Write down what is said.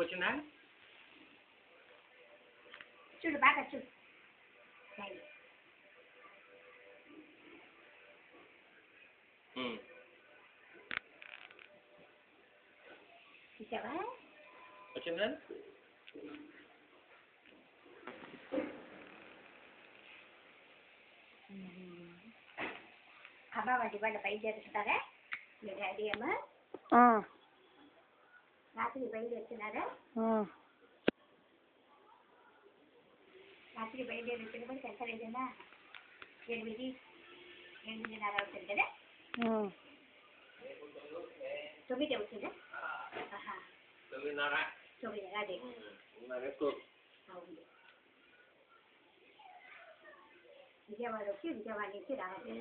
వచ్చిందా చూడు బాగా చూడు చూసావా వచ్చిందా అమ్మ వాటి వాళ్ళ బయలుదేరుతున్నారా మీ డాడీ అమ్మ రాత్రి బయలుదేరుతున్నారా రాత్రి బయలుదేరుతున్న కూడా ఎంత 8:30 అవుతుంది కదా 9 అవుతుందా 9:30 అదే అవును విజయవాడ వచ్చి విజయవాడ నుంచి రావాలి